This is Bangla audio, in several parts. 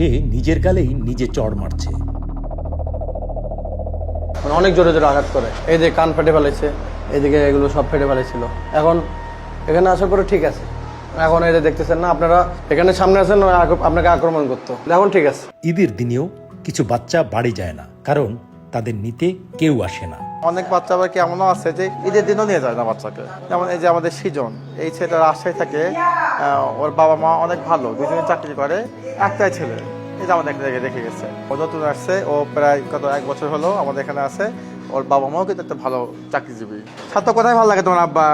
সে নিজের গালেই নিজে চড় মারছে। অনেক জোরে জোরে আঘাত করে, এই যে কান ফেটে ফেলেছে, এইদিকে এগুলো সব ফেটে ফেলেছিল। এখন এখানে আসার পরে ঠিক আছে। এখন এই যে দেখতেছেন না আপনারা, এখানে সামনে আছেন, আপনাকে আক্রমণ করতো, এখন ঠিক আছে। ঈদের দিনেও কিছু বাচ্চা বাড়ি যায় না, কারণ তাদের নিতে কেউ আসে না। অনেক বাচ্চা আবার এমনও আছে যে ঈদের দিনও নিয়ে যায় না বাচ্চাকে। যেমন এই যে আমাদের সৃজন, এই ছেলেটা রাজশাহী থাকে, ওর বাবা মা অনেক ভালো, দুজনে চাকরি করে, একটাই ছেলে এই যে আমাদের এখানে রেখে গেছে। ও নতুন আসছে, ও প্রায় কত 1 বছর হলো আমাদের এখানে আছে। ওর বাবা মাও কিন্তু একটা ভালো চাকরিজীবী। ছাত্র কোথায় ভালো লাগে তোমার আব্বা?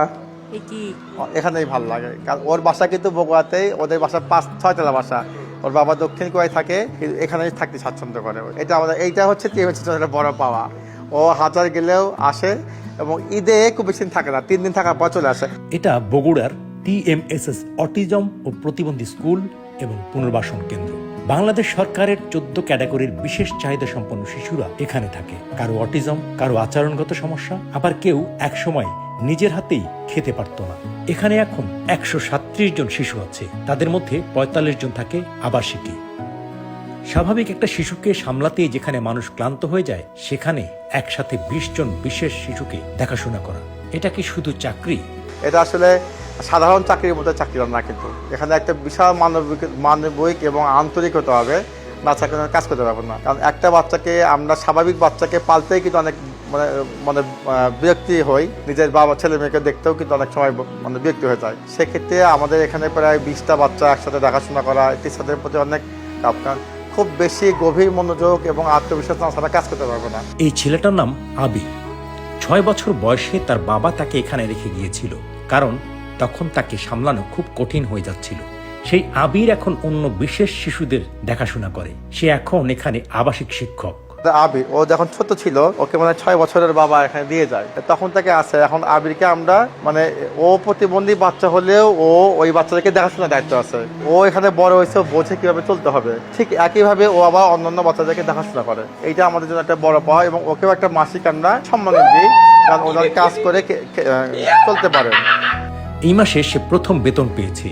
এখানেই ভালো লাগে, কারণ ওর বাসা কিন্তু বগুড়াতেই, ওদের বাসা 5-6 তলা বাসা। ওর বাবা দক্ষিণ কোয়ায় থাকে, কিন্তু এখানেই থাকতে স্বাচ্ছন্দ্য করে। এটা আমাদের, এইটা হচ্ছে একটা বড় পাওয়া। ও হাজার গেলেও আসে এবং ঈদে খুব বেশি দিন থাকে না, 3 দিন থাকার পর চলে আসে। এটা বগুড়ার TMSS অটিজম ও প্রতিবন্ধী স্কুল এবং পুনর্বাসন কেন্দ্র। বাংলাদেশ সরকারের 14 ক্যাটাগরির বিশেষ চাহিদা সম্পন্ন শিশুরা এখানে থাকে। কারো অটিজম, কারো আচরণগত সমস্যা, আবার কেউ একসময় নিজের হাতেই খেতে পারত না। এখানে এখন 137 জন শিশু আছে, তাদের মধ্যে 45 জন থাকে আবাসিকে। স্বাভাবিক একটা শিশুকে সামলাতেই যেখানে মানুষ ক্লান্ত হয়ে যায়, সেখানে একসাথে 20 জন বিশেষ শিশুকে দেখাশোনা করা, এটা কি শুধু চাকরি? এটা আসলে সাধারণ চাকরির মতো চাকরি না, কিন্তু এখানে একটা বিশাল মানবিক এবং আন্তরিক হতে হবে, বাচ্চাকে কাজ করতে পারবো না। কারণ একটা বাচ্চাকে, আমরা স্বাভাবিক বাচ্চাকে পালতেই কিন্তু অনেক মানে বিরক্তি হই, নিজের বাবা ছেলে মেয়েকে দেখতেও কিন্তু অনেক সময় মানে বিরক্তি হয়ে যায়। সেক্ষেত্রে আমাদের এখানে প্রায় 20টা বাচ্চা একসাথে দেখাশোনা করা, টিচারদের প্রতি অনেক কাজ, খুব বেশি গভীর মনোযোগ এবং আত্মবিশ্বাস না ছাড়া কাজ করতে পারবো না। এই ছেলেটার নাম আবির। 6 বছর বয়সে তার বাবা তাকে এখানে রেখে গিয়েছিল, কারণ তখন তাকে সামলানো খুব কঠিন হয়ে যাচ্ছিল। সেই আবির এখন অন্য বিশেষ শিশুদের দেখাশোনা করে। সে এখন এখানে আবাসিক শিক্ষক। আবির, ও যখন ছোট ছিল, ওকে মানে 6 বছরের বাবা এখানে দিয়ে যায়, তখন থেকে আছে। এখন আবিরকে আমরা মানে, ও প্রতিবন্ধী বাচ্চা হলেও ও ওই বাচ্চাদেরকে দেখাশোনার দায়িত্ব আছে। ও এখানে বড় হয়েছে, বোঝে কিভাবে চলতে হবে, ঠিক একইভাবে ও আবার অন্যান্য বাচ্চাদেরকে দেখাশোনা করে। এইটা আমাদের জন্য একটা বড় পাওয়া, এবং ওকেও একটা মাসিক আমরা সম্মান দিই, কারণ ওরা কাজ করে চলতে পারে। এই মাসে সে প্রথম বেতন পেয়েছে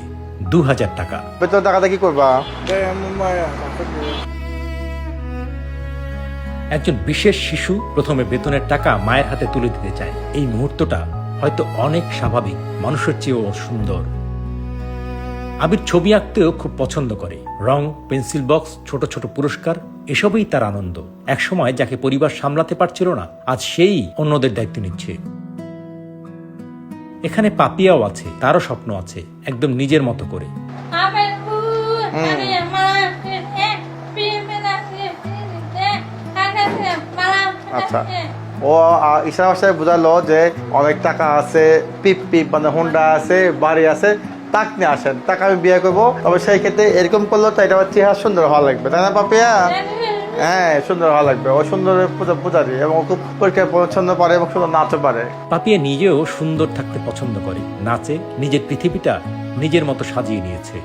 2000 টাকা। বেতন টাকাটা কি করবা? একজন বিশেষ শিশু প্রথমে বেতনের টাকা মায়ের হাতে তুলে দিতে চায়। এই মুহূর্তটা হয়তো অনেক স্বাভাবিক, মানুষের চেয়েও সুন্দর। আবির ছবি আঁকতেও খুব পছন্দ করে। রং, পেন্সিল বক্স, ছোট ছোট পুরস্কার, এসবই তার আনন্দ। একসময় যাকে পরিবার সামলাতে পারছিল না, আজ সেই অন্যদের দায়িত্ব নিচ্ছে। এখানে পাপিয়াও আছে, তারও স্বপ্ন আছে, একদম নিজের মতো করে। আচ্ছা, ও ইশারা ভাষায় বোঝালো যে অনেক টাকা আছে, পিপ মানে হুন্ডা আছে, বাড়ি আছে, তাক নিয়ে আসেন, টাকা আমি বিয়ে করবো। তবে সেই ক্ষেত্রে এরকম করলো তো এটা চেহারা সুন্দর হওয়া লাগবে, তাই না পাপিয়া? হ্যাঁ, সুন্দর হওয়া লাগবে। ও সুন্দর পূজারি, এবং খুব পরিষ্কার পরিচ্ছন্ন পারে এবং সুন্দর নাচও পারে। পাপিয়া নিজেও সুন্দর থাকতে পছন্দ করে, নাচে, নিজের পৃথিবীটা নিজের মতো সাজিয়ে নিয়েছে।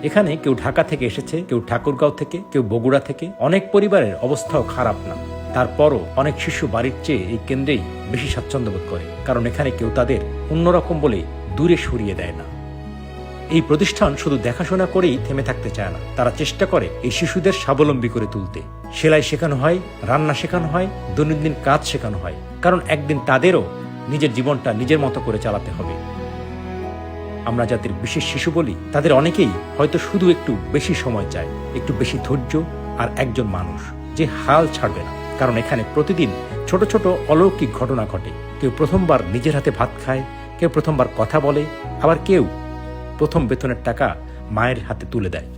এখানে কেউ ঢাকা থেকে এসেছে, কেউ ঠাকুরগাঁও থেকে, কেউ বগুড়া থেকে। অনেক পরিবারের অবস্থাও খারাপ না, তারপরও অনেক শিশু বাড়ির চেয়ে এই কেন্দ্রেই বেশি স্বাচ্ছন্দ্য বোধ করে, কারণ এখানে কেউ তাদের অন্যরকম বলে দূরে সরিয়ে দেয় না। এই প্রতিষ্ঠান শুধু দেখাশোনা করেই থেমে থাকতে চায় না, তারা চেষ্টা করে এই শিশুদের স্বাবলম্বী করে তুলতে। সেলাই শেখানো হয়, রান্না শেখানো হয়, দৈনন্দিন কাজ শেখানো হয়, কারণ একদিন তাদেরও নিজের জীবনটা নিজের মতো করে চালাতে হবে। আমরা যাদের বিশেষ শিশু বলি, তাদের অনেকেই হয়তো শুধু একটু বেশি সময় চায়, একটু বেশি ধৈর্য, আর একজন মানুষ যে হাল ছাড়বে না। কারণ এখানে প্রতিদিন ছোট ছোট অলৌকিক ঘটনা ঘটে। কেউ প্রথমবার নিজের হাতে ভাত খায়, কেউ প্রথমবার কথা বলে, আবার কেউ প্রথম বেতনের টাকা মায়ের হাতে তুলে দেয়।